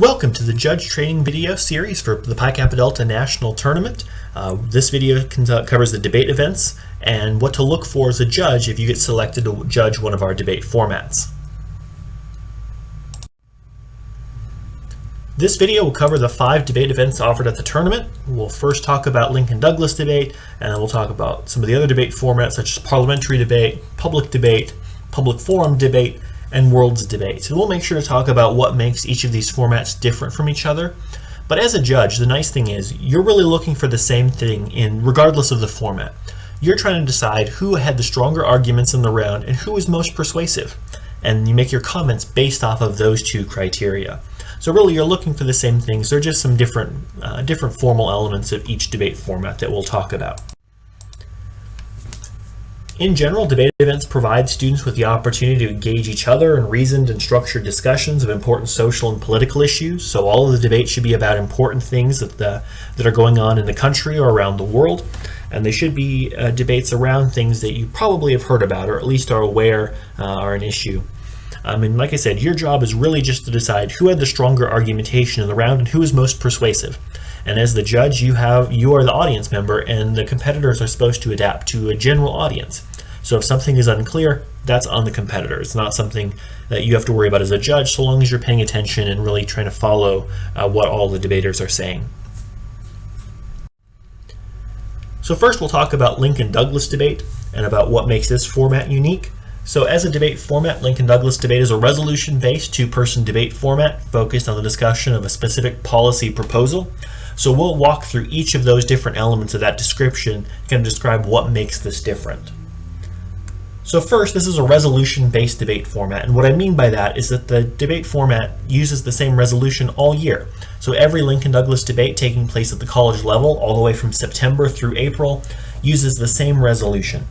Welcome to the Judge Training video series for the Pi Kappa Delta National Tournament. This video covers the debate events and what to look for as a judge if you get selected to judge one of our debate formats. This video will cover the 5 debate events offered at the tournament. We'll first talk about Lincoln-Douglas debate, and then we'll talk about some of the other debate formats such as parliamentary debate, public forum debate, and world's debate. So we'll make sure to talk about what makes each of these formats different from each other. But as a judge, the nice thing is you're really looking for the same thing regardless of the format. You're trying to decide who had the stronger arguments in the round and who was most persuasive. And you make your comments based off of those 2 criteria. So really you're looking for the same things. They're just some different formal elements of each debate format that we'll talk about. In general, debate events provide students with the opportunity to engage each other in reasoned and structured discussions of important social and political issues. So all of the debates should be about important things that are going on in the country or around the world. And they should be debates around things that you probably have heard about or at least are aware are an issue. And like I said, your job is really just to decide who had the stronger argumentation in the round and who is most persuasive. And as the judge, you are the audience member, and the competitors are supposed to adapt to a general audience. So if something is unclear, that's on the competitor. It's not something that you have to worry about as a judge, so long as you're paying attention and really trying to follow what all the debaters are saying. So first we'll talk about Lincoln-Douglas debate and about what makes this format unique. So as a debate format, Lincoln-Douglas debate is a resolution-based 2-person debate format focused on the discussion of a specific policy proposal. So we'll walk through each of those different elements of that description and describe what makes this different. So first, this is a resolution-based debate format, and what I mean by that is that the debate format uses the same resolution all year. So every Lincoln-Douglas debate taking place at the college level, all the way from September through April, uses the same resolution.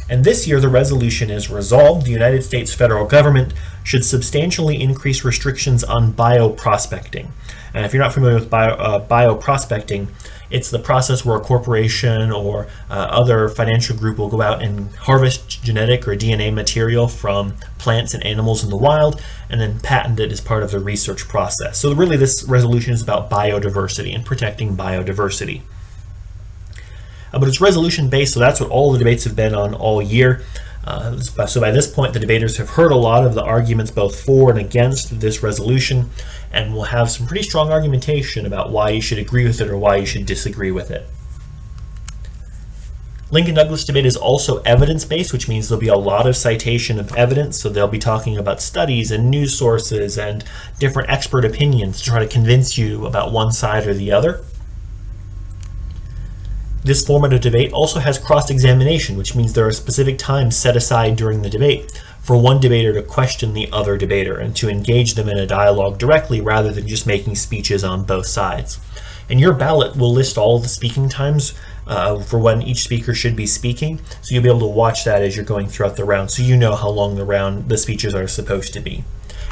And this year the resolution is resolved: the United States federal government should substantially increase restrictions on bioprospecting. And if you're not familiar with bioprospecting, it's the process where a corporation or other financial group will go out and harvest genetic or DNA material from plants and animals in the wild and then patent it as part of the research process. So really this resolution is about biodiversity and protecting biodiversity. But it's resolution based, so that's what all the debates have been on all year. So by this point, the debaters have heard a lot of the arguments both for and against this resolution, and will have some pretty strong argumentation about why you should agree with it or why you should disagree with it. Lincoln-Douglas debate is also evidence-based, which means there'll be a lot of citation of evidence. So they'll be talking about studies and news sources and different expert opinions to try to convince you about one side or the other. This format of debate also has cross-examination, which means there are specific times set aside during the debate for one debater to question the other debater and to engage them in a dialogue directly rather than just making speeches on both sides. And your ballot will list all the speaking times for when each speaker should be speaking, so you'll be able to watch that as you're going throughout the round, so you know how long the speeches are supposed to be.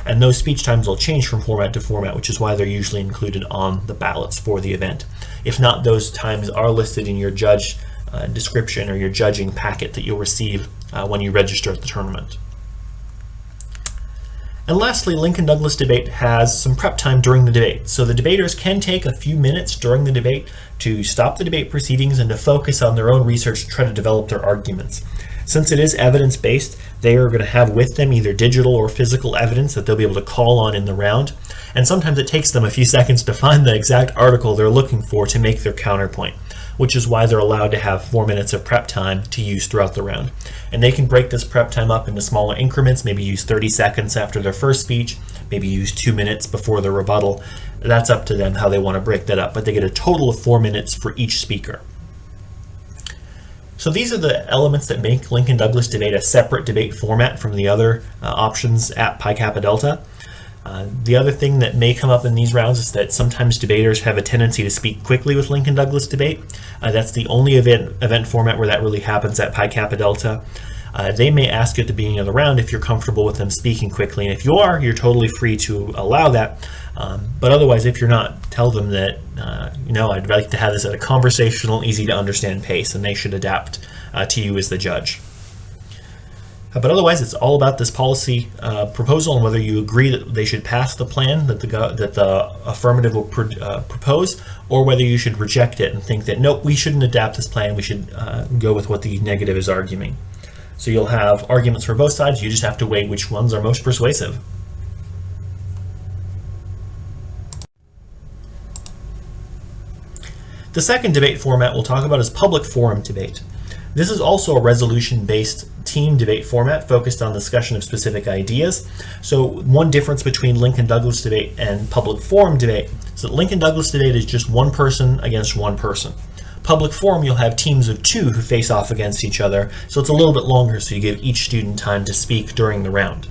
And those speech times will change from format to format, which is why they're usually included on the ballots for the event. If not, those times are listed in your judge description or your judging packet that you'll receive when you register at the tournament. And lastly, Lincoln-Douglas debate has some prep time during the debate. So the debaters can take a few minutes during the debate to stop the debate proceedings and to focus on their own research to try to develop their arguments. Since it is evidence-based, they are going to have with them either digital or physical evidence that they'll be able to call on in the round. And sometimes it takes them a few seconds to find the exact article they're looking for to make their counterpoint, which is why they're allowed to have 4 minutes of prep time to use throughout the round. And they can break this prep time up into smaller increments, maybe use 30 seconds after their first speech, maybe use 2 minutes before their rebuttal. That's up to them how they want to break that up, but they get a total of 4 minutes for each speaker. So these are the elements that make Lincoln-Douglas debate a separate debate format from the other options at Pi Kappa Delta. The other thing that may come up in these rounds is that sometimes debaters have a tendency to speak quickly with Lincoln-Douglas debate. That's the only event format where that really happens at Pi Kappa Delta. They may ask you at the beginning of the round if you're comfortable with them speaking quickly, and if you are, you're totally free to allow that. But otherwise, if you're not, tell them that, I'd like to have this at a conversational, easy to understand pace, and they should adapt to you as the judge. But otherwise, it's all about this policy proposal and whether you agree that they should pass the plan that the affirmative will propose, or whether you should reject it and think that, nope, we shouldn't adapt this plan, we should go with what the negative is arguing. So you'll have arguments for both sides, you just have to weigh which ones are most persuasive. The second debate format we'll talk about is public forum debate. This is also a resolution-based team debate format focused on discussion of specific ideas. So one difference between Lincoln-Douglas debate and public forum debate is that Lincoln-Douglas debate is just one person against one person. Public forum, you'll have teams of two who face off against each other, so it's a little bit longer, so you give each student time to speak during the round.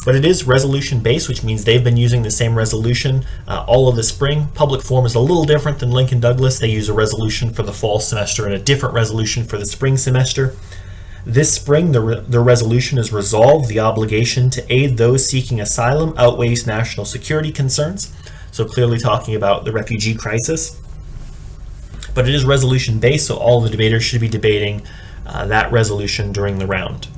But it is resolution-based, which means they've been using the same resolution all of the spring. Public forum is a little different than Lincoln-Douglas. They use a resolution for the fall semester and a different resolution for the spring semester. This spring, the resolution is resolved. The obligation to aid those seeking asylum outweighs national security concerns. So clearly talking about the refugee crisis. But it is resolution-based, so all the debaters should be debating that resolution during the round.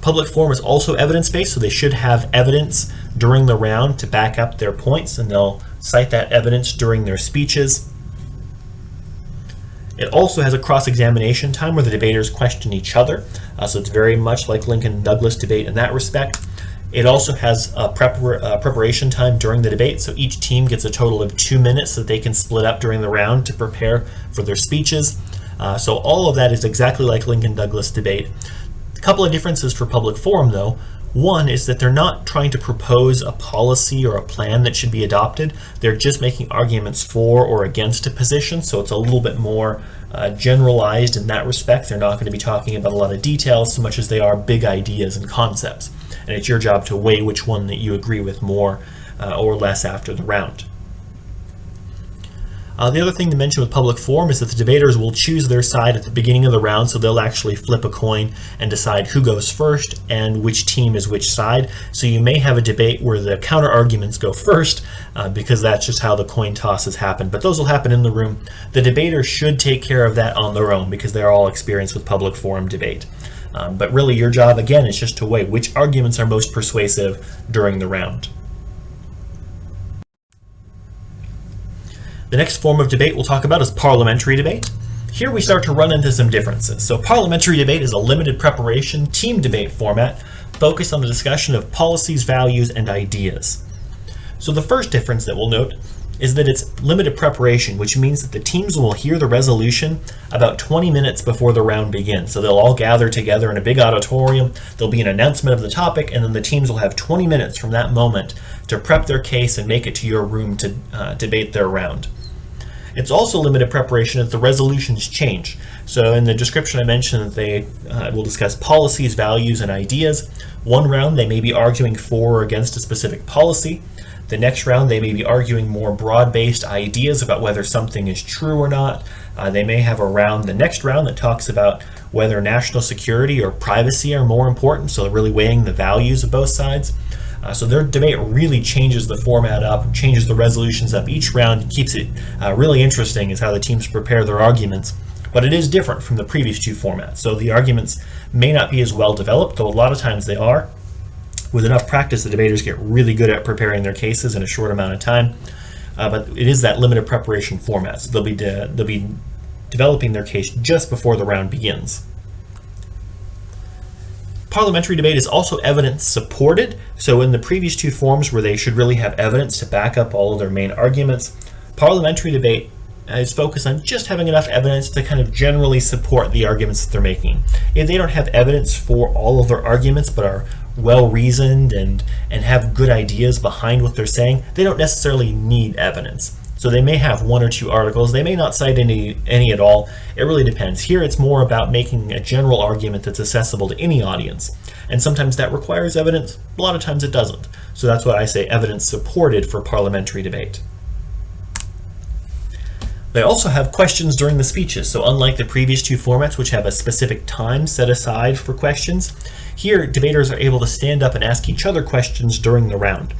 Public forum is also evidence-based, so they should have evidence during the round to back up their points, and they'll cite that evidence during their speeches. It also has a cross-examination time where the debaters question each other, so it's very much like Lincoln-Douglas debate in that respect. It also has a preparation time during the debate, so each team gets a total of 2 minutes that they can split up during the round to prepare for their speeches. So all of that is exactly like Lincoln-Douglas debate. A couple of differences for public forum, though. One is that they're not trying to propose a policy or a plan that should be adopted. They're just making arguments for or against a position, so it's a little bit more generalized in that respect. They're not going to be talking about a lot of details so much as they are big ideas and concepts. And it's your job to weigh which one that you agree with more or less after the round. The other thing to mention with public forum is that the debaters will choose their side at the beginning of the round, so they'll actually flip a coin and decide who goes first and which team is which side. So you may have a debate where the counter arguments go first because that's just how the coin tosses happen, but those will happen in the room. The debaters should take care of that on their own because they're all experienced with public forum debate. But really your job, again, is just to weigh which arguments are most persuasive during the round. The next form of debate we'll talk about is parliamentary debate. Here we start to run into some differences. So parliamentary debate is a limited preparation team debate format focused on the discussion of policies, values, and ideas. So the first difference that we'll note is that it's limited preparation, which means that the teams will hear the resolution about 20 minutes before the round begins. So they'll all gather together in a big auditorium, there'll be an announcement of the topic, and then the teams will have 20 minutes from that moment to prep their case and make it to your room to debate their round. It's also limited preparation as the resolutions change. So in the description I mentioned that they will discuss policies, values, and ideas. One round they may be arguing for or against a specific policy. The next round they may be arguing more broad-based ideas about whether something is true or not. They may have the next round that talks about whether national security or privacy are more important, so they're really weighing the values of both sides. So their debate really changes the format up, changes the resolutions up each round, keeps it really interesting is how the teams prepare their arguments. But it is different from the previous two formats. So the arguments may not be as well developed, though a lot of times they are. With enough practice, the debaters get really good at preparing their cases in a short amount of time. But it is that limited preparation format. So they'll be developing their case just before the round begins. Parliamentary debate is also evidence supported. So in the previous two forms where they should really have evidence to back up all of their main arguments, parliamentary debate is focused on just having enough evidence to kind of generally support the arguments that they're making. If they don't have evidence for all of their arguments but are well-reasoned and have good ideas behind what they're saying, they don't necessarily need evidence. So they may have one or two articles, they may not cite any at all. It really depends. Here it's more about making a general argument that's accessible to any audience. And sometimes that requires evidence, a lot of times it doesn't. So that's why I say evidence supported for parliamentary debate. They also have questions during the speeches. So unlike the previous two formats, which have a specific time set aside for questions, here debaters are able to stand up and ask each other questions during the round.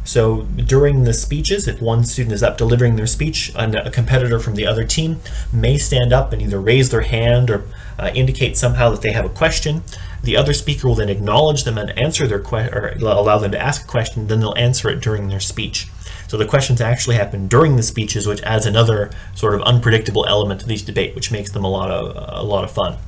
So during the speeches, if one student is up delivering their speech, a competitor from the other team may stand up and either raise their hand or indicate somehow that they have a question. The other speaker will then acknowledge them and answer their or allow them to ask a question, then they'll answer it during their speech. So the questions actually happen during the speeches, which adds another sort of unpredictable element to these debates, which makes them a lot of fun.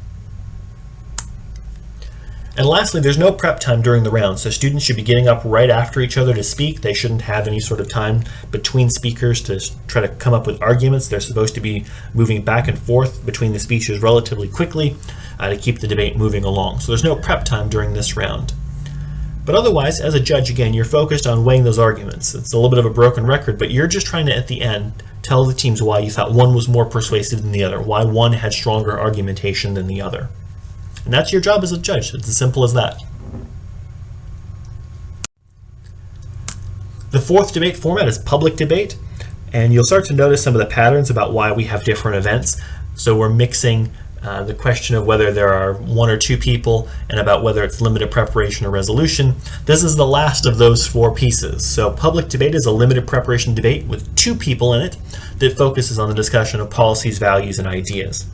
And lastly, there's no prep time during the round, so students should be getting up right after each other to speak. They shouldn't have any sort of time between speakers to try to come up with arguments. They're supposed to be moving back and forth between the speeches relatively quickly to keep the debate moving along. So there's no prep time during this round. But otherwise, as a judge, again, you're focused on weighing those arguments. It's a little bit of a broken record, but you're just trying to, at the end, tell the teams why you thought one was more persuasive than the other, why one had stronger argumentation than the other. And that's your job as a judge. It's as simple as that. The fourth debate format is public debate, and you'll start to notice some of the patterns about why we have different events. So we're mixing the question of whether there are one or two people and about whether it's limited preparation or resolution. This is the last of those four pieces. So public debate is a limited preparation debate with two people in it that focuses on the discussion of policies, values, and ideas.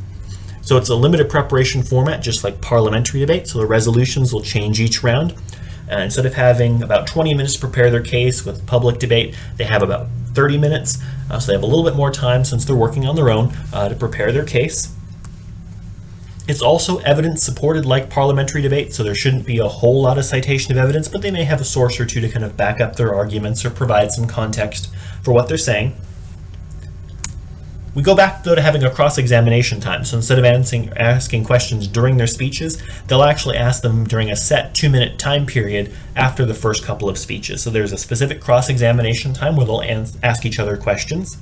So it's a limited preparation format, just like parliamentary debate, so the resolutions will change each round. Instead of having about 20 minutes to prepare their case with public debate, they have about 30 minutes, so they have a little bit more time since they're working on their own to prepare their case. It's also evidence supported like parliamentary debate, so there shouldn't be a whole lot of citation of evidence, but they may have a source or two to kind of back up their arguments or provide some context for what they're saying. We go back, though, to having a cross-examination time. So instead of asking questions during their speeches, they'll actually ask them during a set 2-minute time period after the first couple of speeches. So there's a specific cross-examination time where they'll ask each other questions.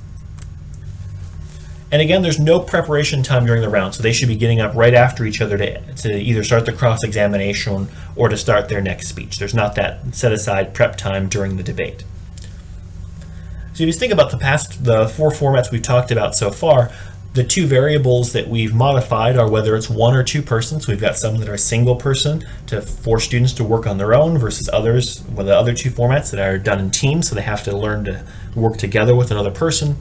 And again, there's no preparation time during the round, so they should be getting up right after each other to either start the cross-examination or to start their next speech. There's not that set-aside prep time during the debate. So if you think about the four formats we've talked about so far, the two variables that we've modified are whether it's one or two persons. So we've got some that are a single person to force students to work on their own versus others with the other two formats that are done in teams, so they have to learn to work together with another person.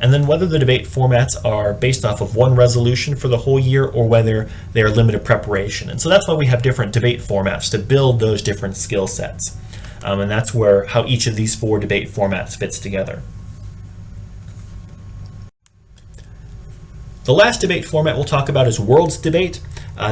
And then whether the debate formats are based off of one resolution for the whole year or whether they are limited preparation. And so that's why we have different debate formats, to build those different skill sets. And that's how each of these four debate formats fits together. The last debate format we'll talk about is World's Debate.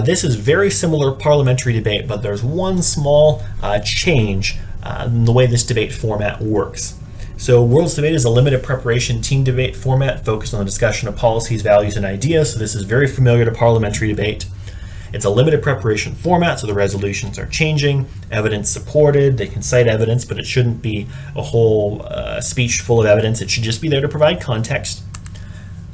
This is very similar to parliamentary debate, but there's one small change in the way this debate format works. So World's Debate is a limited preparation team debate format focused on the discussion of policies, values, and ideas. So this is very familiar to parliamentary debate. It's a limited preparation format, so the resolutions are changing, evidence supported, they can cite evidence, but it shouldn't be a whole speech full of evidence. It should just be there to provide context.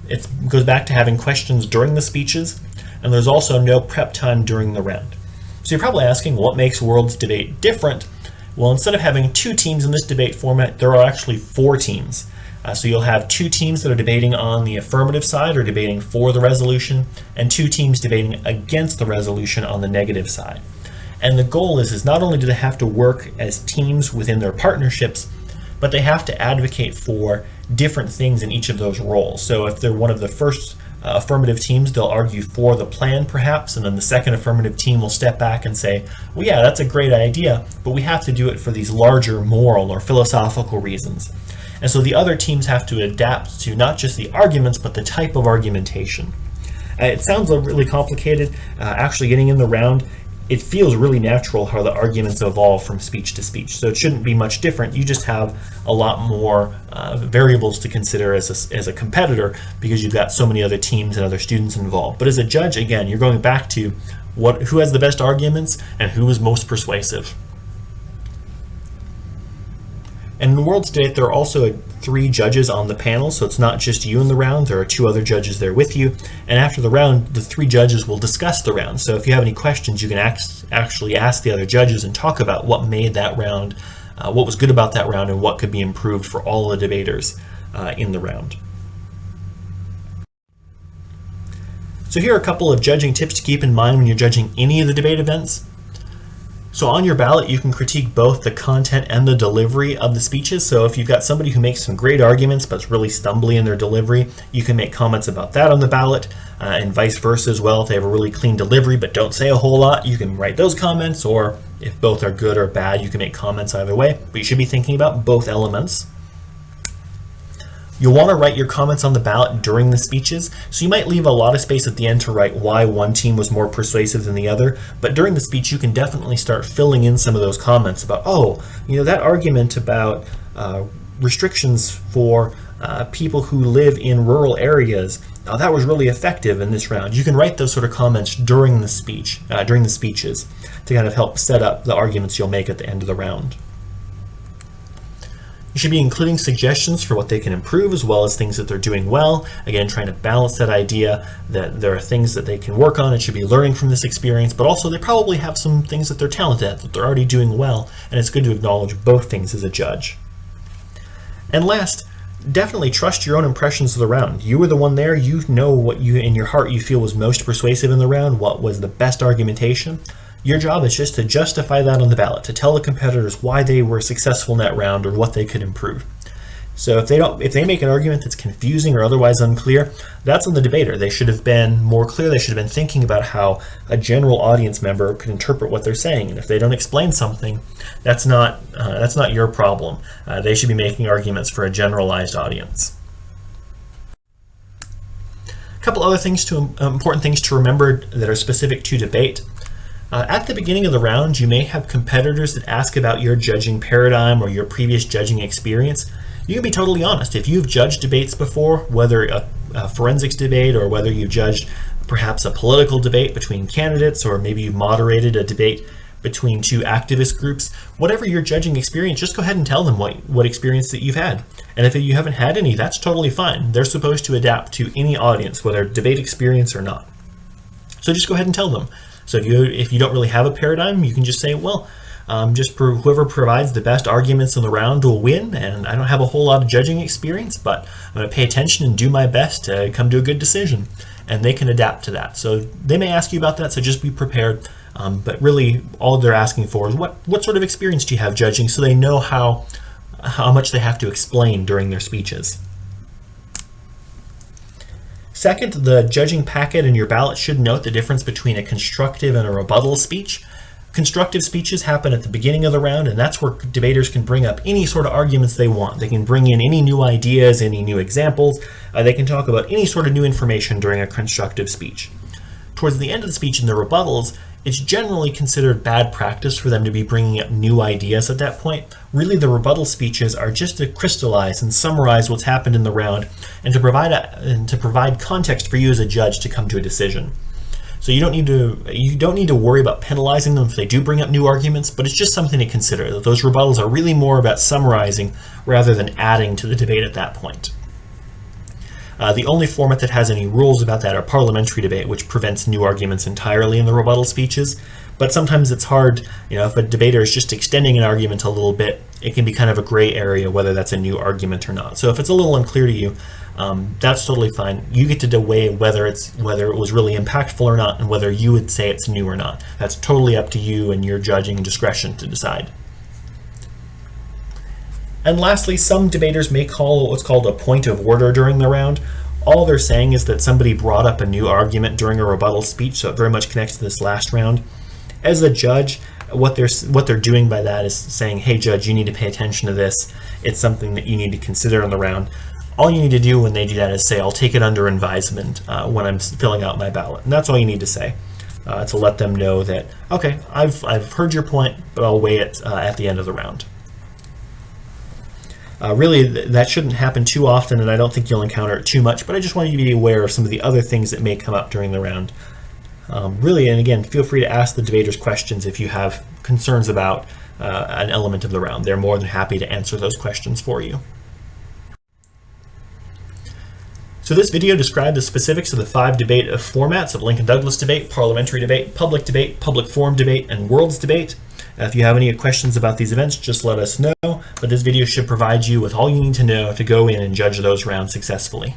It goes back to having questions during the speeches, and there's also no prep time during the round. So you're probably asking, what makes World's Debate different? Well, instead of having two teams in this debate format, there are actually four teams. So you'll have two teams that are debating on the affirmative side or debating for the resolution, and two teams debating against the resolution on the negative side. And the goal is not only do they have to work as teams within their partnerships, but they have to advocate for different things in each of those roles. So if they're one of the first affirmative teams, they'll argue for the plan perhaps, and then the second affirmative team will step back and say, well, yeah, that's a great idea, but we have to do it for these larger moral or philosophical reasons. And so the other teams have to adapt to not just the arguments, but the type of argumentation. It sounds really complicated. Actually getting in the round, it feels really natural how the arguments evolve from speech to speech. So it shouldn't be much different. You just have a lot more variables to consider as a competitor because you've got so many other teams and other students involved. But as a judge, again, you're going back to who has the best arguments and who is most persuasive. And in the World's Debate, there are also 3 judges on the panel, so it's not just you in the round. There are 2 other judges there with you. And after the round, the 3 judges will discuss the round. So if you have any questions, you can actually ask the other judges and talk about what made that round, what was good about that round, and what could be improved for all the debaters in the round. So here are a couple of judging tips to keep in mind when you're judging any of the debate events. So on your ballot, you can critique both the content and the delivery of the speeches. So if you've got somebody who makes some great arguments but it's really stumbly in their delivery, you can make comments about that on the ballot, and vice versa as well. If they have a really clean delivery but don't say a whole lot, you can write those comments, or if both are good or bad, you can make comments either way. But you should be thinking about both elements. You'll want to write your comments on the ballot during the speeches, so you might leave a lot of space at the end to write why one team was more persuasive than the other, but during the speech you can definitely start filling in some of those comments about, oh, that argument about restrictions for people who live in rural areas, that was really effective in this round. You can write those sort of comments during the speech, during the speeches, to kind of help set up the arguments you'll make at the end of the round. You should be including suggestions for what they can improve, as well as things that they're doing well. Again, trying to balance that idea that there are things that they can work on and should be learning from this experience, but also they probably have some things that they're talented at, that they're already doing well, and it's good to acknowledge both things as a judge. And last, definitely trust your own impressions of the round. You were the one there, you know what you in your heart you feel was most persuasive in the round, what was the best argumentation. Your job is just to justify that on the ballot, to tell the competitors why they were successful in that round or what they could improve. So if they make an argument that's confusing or otherwise unclear, that's on the debater. They should have been more clear. They should have been thinking about how a general audience member could interpret what they're saying. And if they don't explain something, that's not your problem. They should be making arguments for a generalized audience. A couple other things important things to remember that are specific to debate. At the beginning of the round, you may have competitors that ask about your judging paradigm or your previous judging experience. You can be totally honest. If you've judged debates before, whether a forensics debate or whether you've judged perhaps a political debate between candidates, or maybe you've moderated a debate between two activist groups, whatever your judging experience, just go ahead and tell them what experience that you've had. And if you haven't had any, that's totally fine. They're supposed to adapt to any audience, whether debate experience or not. So just go ahead and tell them. So if you don't really have a paradigm, you can just say, well, whoever provides the best arguments in the round will win, and I don't have a whole lot of judging experience, but I'm going to pay attention and do my best to come to a good decision. And they can adapt to that. So they may ask you about that, so just be prepared. But really, all they're asking for is what sort of experience do you have judging, so they know how much they have to explain during their speeches. Second, the judging packet in your ballot should note the difference between a constructive and a rebuttal speech. Constructive speeches happen at the beginning of the round, and that's where debaters can bring up any sort of arguments they want. They can bring in any new ideas, any new examples. They can talk about any sort of new information during a constructive speech. Towards the end of the speech in the rebuttals, it's generally considered bad practice for them to be bringing up new ideas at that point. Really, the rebuttal speeches are just to crystallize and summarize what's happened in the round, and to provide context for you as a judge to come to a decision. So you don't need to worry about penalizing them if they do bring up new arguments, but it's just something to consider. Those rebuttals are really more about summarizing rather than adding to the debate at that point. The only format that has any rules about that are parliamentary debate, which prevents new arguments entirely in the rebuttal speeches. But sometimes it's hard, if a debater is just extending an argument a little bit, it can be kind of a gray area whether that's a new argument or not. So if it's a little unclear to you, that's totally fine. You get to weigh whether it was really impactful or not, and whether you would say it's new or not. That's totally up to you and your judging discretion to decide. And lastly, some debaters may call what's called a point of order during the round. All they're saying is that somebody brought up a new argument during a rebuttal speech, so it very much connects to this last round. As a judge, what they're doing by that is saying, hey judge, you need to pay attention to this. It's something that you need to consider in the round. All you need to do when they do that is say, I'll take it under advisement when I'm filling out my ballot. And that's all you need to say, to let them know that, okay, I've heard your point, but I'll weigh it at the end of the round. Really, that shouldn't happen too often, and I don't think you'll encounter it too much, but I just wanted you to be aware of some of the other things that may come up during the round. Really, and again, feel free to ask the debaters questions if you have concerns about an element of the round. They're more than happy to answer those questions for you. So this video described the specifics of the 5 debate formats of Lincoln-Douglas debate, parliamentary debate, public forum debate, and worlds debate. If you have any questions about these events, just let us know, but this video should provide you with all you need to know to go in and judge those rounds successfully.